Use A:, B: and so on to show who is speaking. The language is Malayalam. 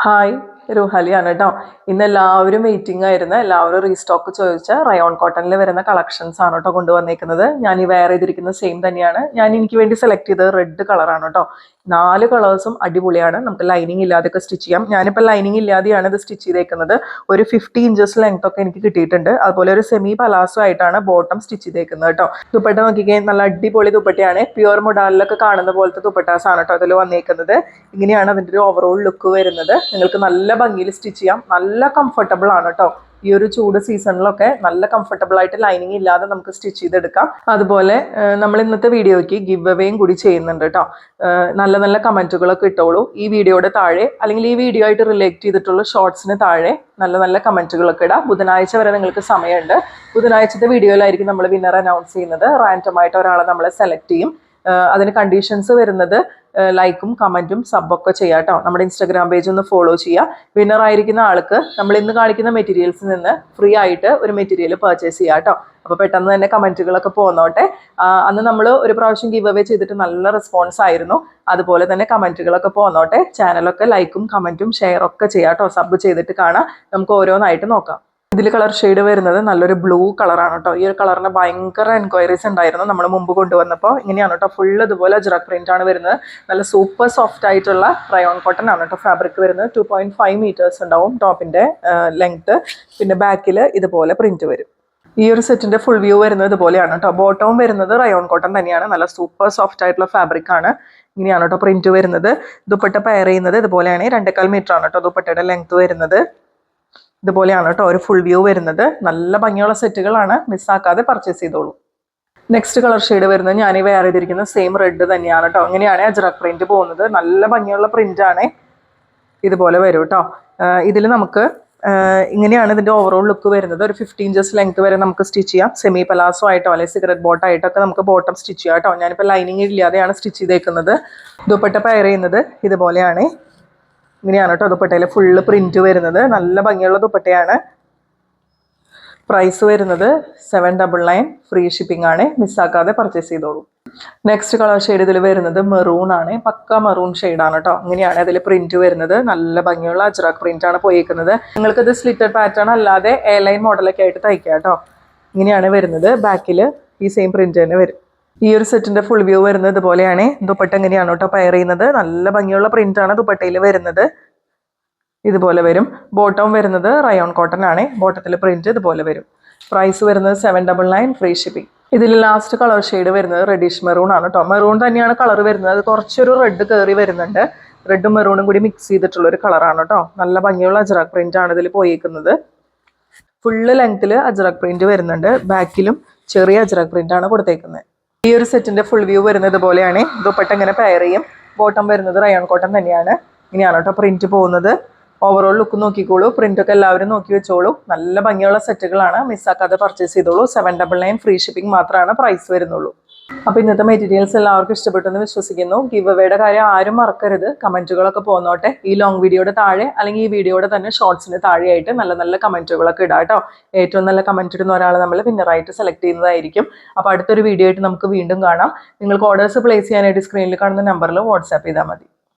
A: ഹായ് റുഹാലിയാണ് കേട്ടോ. ഇന്ന് എല്ലാവരും വെയിറ്റിംഗ് ആയിരുന്നു. എല്ലാവരും റീസ്റ്റോക്ക് ചോദിച്ച റയോൺ കോട്ടണിൽ വരുന്ന കളക്ഷൻസ് ആണ് കേട്ടോ കൊണ്ടുവന്നേക്കുന്നത്. ഞാൻ ഈ വെയർ ചെയ്തിരിക്കുന്ന സെയിം തന്നെയാണ്. ഞാൻ എനിക്ക് വേണ്ടി സെലക്ട് ചെയ്തത് റെഡ് കളറാണ് കേട്ടോ. 4 കളേഴ്സും അടിപൊളിയാണ്. നമുക്ക് ലൈനിങ് ഇല്ലാതെയൊക്കെ സ്റ്റിച്ച് ചെയ്യാം. ഞാനിപ്പോൾ ലൈനിങ് ഇല്ലാതെയാണ് ഇത് സ്റ്റിച്ച് ചെയ്തേക്കുന്നത്. ഒരു 50 ഇഞ്ചസ് ലെങ്ത് ഒക്കെ എനിക്ക് കിട്ടിയിട്ടുണ്ട്. അതുപോലെ ഒരു സെമി പലാസോ ആയിട്ടാണ് ബോട്ടം സ്റ്റിച്ച് ചെയ്തേക്കുന്നത് കേട്ടോ. ദുപ്പട്ട നോക്കിക്കേ, നല്ല അടിപൊളി ദുപ്പട്ടയാണ്. പ്യുവർ മുഡാലിലൊക്കെ കാണുന്ന പോലത്തെ ദുപ്പട്ടാസ് ആണ് കേട്ടോ അതിൽ വന്നേക്കുന്നത്. ഇങ്ങനെയാണ് അതിൻ്റെ ഒരു ഓവറോൾ ലുക്ക് വരുന്നത്. നിങ്ങൾക്ക് നല്ല ഭംഗിയിൽ സ്റ്റിച്ച് ചെയ്യാം. നല്ല കംഫർട്ടബിൾ ആണ് കേട്ടോ. ഈ ഒരു ചൂട് സീസണിലൊക്കെ നല്ല കംഫർട്ടബിൾ ആയിട്ട് ലൈനിങ് ഇല്ലാതെ നമുക്ക് സ്റ്റിച്ച് ചെയ്തെടുക്കാം. അതുപോലെ നമ്മൾ ഇന്നത്തെ വീഡിയോയ്ക്ക് ഗിവ് അവേയും കൂടി ചെയ്യുന്നുണ്ട് കേട്ടോ. നല്ല നല്ല കമൻറ്റുകളൊക്കെ ഇട്ടോളൂ. ഈ വീഡിയോയുടെ താഴെ അല്ലെങ്കിൽ ഈ വീഡിയോ ആയിട്ട് റിലേറ്റ് ചെയ്തിട്ടുള്ള ഷോർട്സിന് താഴെ നല്ല നല്ല കമൻറ്റുകളൊക്കെ ഇടാം. ബുധനാഴ്ച വരെ നിങ്ങൾക്ക് സമയമുണ്ട്. ബുധനാഴ്ചത്തെ വീഡിയോയിലായിരിക്കും നമ്മൾ വിന്നർ അനൗൺസ് ചെയ്യുന്നത്. റാൻഡമായിട്ട് ഒരാളെ നമ്മൾ സെലക്ട് ചെയ്യും. അതിന് കണ്ടീഷൻസ് വരുന്നത് ലൈക്കും കമൻറ്റും സബ്ബൊക്കെ ചെയ്യാം കേട്ടോ. നമ്മുടെ ഇൻസ്റ്റാഗ്രാം പേജ് ഒന്ന് ഫോളോ ചെയ്യുക. വിന്നർ ആയിരിക്കുന്ന ആൾക്ക് നമ്മൾ ഇന്ന് കാണിക്കുന്ന മെറ്റീരിയൽസിൽ നിന്ന് ഫ്രീ ആയിട്ട് ഒരു മെറ്റീരിയൽ പർച്ചേസ് ചെയ്യാം കേട്ടോ. അപ്പോൾ പെട്ടെന്ന് തന്നെ കമൻറ്റുകളൊക്കെ പോന്നോട്ടെ. അന്ന് നമ്മൾ ഒരു പ്രാവശ്യം ഗിവ് അവേ ചെയ്തിട്ട് നല്ല റെസ്പോൺസ് ആയിരുന്നു. അതുപോലെ തന്നെ കമൻറ്റുകളൊക്കെ പോന്നോട്ടെ. ചാനലൊക്കെ ലൈക്കും കമൻറ്റും ഷെയറൊക്കെ ചെയ്യാം കേട്ടോ. സബ് ചെയ്തിട്ട് കാണാം. നമുക്ക് ഓരോന്നായിട്ട് നോക്കാം. ഇതിൽ കളർ ഷെയ്ഡ് വരുന്നത് നല്ലൊരു ബ്ലൂ കളറാണ് കേട്ടോ. ഈ ഒരു കളറിന് ഭയങ്കര എൻക്വയറീസ് ഉണ്ടായിരുന്നു നമ്മൾ മുമ്പ് കൊണ്ടുവന്നപ്പോൾ. ഇങ്ങനെയാണ് കേട്ടോ. ഫുൾ ഇതുപോലെ അജ്രക് പ്രിന്റ് ആണ് വരുന്നത്. നല്ല സൂപ്പർ സോഫ്റ്റ് ആയിട്ടുള്ള റയോൺ കോട്ടൺ ആണ് കേട്ടോ ഫാബ്രിക് വരുന്നത്. 2.5 മീറ്റേഴ്സ് ഉണ്ടാവും ടോപ്പിന്റെ ലെങ്ത്. പിന്നെ ബാക്കിൽ ഇതുപോലെ പ്രിന്റ് വരും. ഈ ഒരു സെറ്റിന്റെ ഫുൾ വ്യൂ വരുന്നത് ഇതുപോലെയാണ് കേട്ടോ. ബോട്ടവും വരുന്നത് റയോൺ കോട്ടൺ തന്നെയാണ്. നല്ല സൂപ്പർ സോഫ്റ്റ് ആയിട്ടുള്ള ഫാബ്രിക് ആണ്. ഇങ്ങനെയാണ് കേട്ടോ പ്രിന്റ് വരുന്നത്. ദുപ്പട്ട പെയർ ചെയ്യുന്നത് ഇതുപോലെയാണ്. 2.25 മീറ്റർ ആണ് കേട്ടോ ദുപ്പട്ടയുടെ ലെങ്ത് വരുന്നത്. ഇതുപോലെയാണ് കേട്ടോ ഒരു ഫുൾ വ്യൂ വരുന്നത്. നല്ല ഭംഗിയുള്ള സെറ്റുകളാണ്. മിസ്സാക്കാതെ പർച്ചേസ് ചെയ്തോളൂ. നെക്സ്റ്റ് കളർ ഷെയ്ഡ് വരുന്നത് ഞാൻ ഈ വെയർ ചെയ്തിരിക്കുന്ന സെയിം റെഡ് തന്നെയാണ് കേട്ടോ. ഇങ്ങനെയാണ് അജ്രക് പ്രിന്റ് പോകുന്നത്. നല്ല ഭംഗിയുള്ള പ്രിന്റ് ആണ്. ഇതുപോലെ വരും കേട്ടോ. ഇതിൽ നമുക്ക് ഇങ്ങനെയാണ് ഇതിന്റെ ഓവറോൾ ലുക്ക് വരുന്നത്. ഒരു 50 ഇഞ്ചസ് ലെങ്ത് വരെ നമുക്ക് സ്റ്റിച്ച് ചെയ്യാം. സെമി പലാസോ ആയിട്ടോ അല്ലെങ്കിൽ സിഗരറ്റ് ബോട്ടായിട്ടൊക്കെ നമുക്ക് ബോട്ടം സ്റ്റിച്ച് ചെയ്യാം കേട്ടോ. ഞാനിപ്പോൾ ലൈനിങ് ഇല്ലാതെയാണ് സ്റ്റിച്ച് ചെയ്തേക്കുന്നത്. ദുപ്പട്ട പെയർ ചെയ്യുന്നത് ഇതുപോലെയാണ്. ഇങ്ങനെയാണ് കേട്ടോ ദുപ്പട്ടയിൽ ഫുള്ള് പ്രിന്റ് വരുന്നത്. നല്ല ഭംഗിയുള്ള ദുപ്പട്ടയാണ്. പ്രൈസ് വരുന്നത് 799. ഫ്രീ ഷിപ്പിംഗ് ആണ്. മിസ്സാക്കാതെ പർച്ചേസ് ചെയ്തോളൂ. നെക്സ്റ്റ് കളർ ഷെയ്ഡ് ഇതിൽ വരുന്നത് മെറൂൺ ആണ്. പക്ക മെറൂൺ ഷെയ്ഡാണ് കേട്ടോ. ഇങ്ങനെയാണ് ഇതിൽ പ്രിന്റ് വരുന്നത്. നല്ല ഭംഗിയുള്ള അജ്രക് പ്രിന്റ് ആണ് പോയിരിക്കുന്നത്. നിങ്ങൾക്കിത് സ്ലിറ്റഡ് പാറ്റേൺ അല്ലാതെ എ ലൈൻ മോഡലൊക്കെ ആയിട്ട് തയ്ക്കാം കേട്ടോ. ഇങ്ങനെയാണ് വരുന്നത്. ബാക്കിൽ ഈ സെയിം പ്രിന്റ് തന്നെ വരും. ഈ ഒരു സെറ്റിന്റെ ഫുൾ വ്യൂ വരുന്നത് ഇതുപോലെയാണ്. ദുപ്പട്ട എങ്ങനെയാണ് കേട്ടോ പെയർ ചെയ്യുന്നത്. നല്ല ഭംഗിയുള്ള പ്രിന്റ് ആണ് ദുപ്പട്ടയിൽ വരുന്നത്. ഇതുപോലെ വരും. ബോട്ടം വരുന്നത് റയോൺ കോട്ടൺ ആണ്. ബോട്ടത്തിൽ പ്രിന്റ് ഇതുപോലെ വരും. പ്രൈസ് വരുന്നത് 799. Free shipping. ഇതിൽ ലാസ്റ്റ് കളർ ഷെയ്ഡ് വരുന്നത് റെഡിഷ് മെറൂൺ ആണ് കേട്ടോ. മെറൂൺ തന്നെയാണ് കളർ വരുന്നത്. അത് കുറച്ചൊരു റെഡ് കയറി വരുന്നുണ്ട്. റെഡും മെറൂണും കൂടി മിക്സ് ചെയ്തിട്ടുള്ള ഒരു കളറാണ് കേട്ടോ. നല്ല ഭംഗിയുള്ള അജ്രക് പ്രിന്റ് ആണ് ഇതിൽ പോയിരിക്കുന്നത്. ഫുള്ള് ലെങ്ത്തിൽ അജ്രക് പ്രിന്റ് വരുന്നുണ്ട്. ബാക്കിലും ചെറിയ അജ്രക് പ്രിന്റ് ആണ് കൊടുത്തേക്കുന്നത്. ഈ ഒരു സെറ്റിന്റെ ഫുൾ വ്യൂ വരുന്നത് ഇതുപോലെയാണ്. ദുപ്പട്ട ഇങ്ങനെ പെയർ ചെയ്യും. ബോട്ടം വരുന്നത് റയോൺ കോട്ടൺ തന്നെയാണ്. ഇങ്ങനെയാണ് കേട്ടോ പ്രിന്റ് പോകുന്നത്. ഓവറോൾ ലുക്ക് നോക്കിക്കോളൂ. പ്രിന്റ് ഒക്കെ എല്ലാവരും നോക്കി വെച്ചോളൂ. നല്ല ഭംഗിയുള്ള സെറ്റുകളാണ്. മിസ്സാക്കാതെ പർച്ചേസ് ചെയ്തോളൂ. 799. ഫ്രീ ഷിപ്പിംഗ് മാത്രമാണ് പ്രൈസ് വരുന്നുള്ളൂ. അപ്പോൾ ഇന്നത്തെ മെറ്റീരിയൽസ് എല്ലാവർക്കും ഇഷ്ടപ്പെട്ടെന്ന് വിശ്വസിക്കുന്നു. ഗിവ് അവേയുടെ കാര്യം ആരും മറക്കരുത്. കമന്റുകളൊക്കെ പോന്നോട്ടെ. ഈ ലോങ് വീഡിയോയുടെ താഴെ അല്ലെങ്കിൽ ഈ വീഡിയോയുടെ തന്നെ ഷോർട്സിന് താഴെയായിട്ട് നല്ല നല്ല കമന്റുകളൊക്കെ ഇടാം കേട്ടോ. ഏറ്റവും നല്ല കമന്റ് ഇടുന്ന ഒരാളെ നമ്മൾ വിന്നറായിട്ട് സെലക്ട് ചെയ്യുന്നതായിരിക്കും. അപ്പോൾ അടുത്തൊരു വീഡിയോ ആയിട്ട് നമുക്ക് വീണ്ടും കാണാം. നിങ്ങൾക്ക് ഓർഡേഴ്സ് പ്ലേസ് ചെയ്യാനായിട്ട് സ്ക്രീനിൽ കാണുന്ന നമ്പറിൽ വാട്സാപ്പ് ചെയ്താൽ മതി.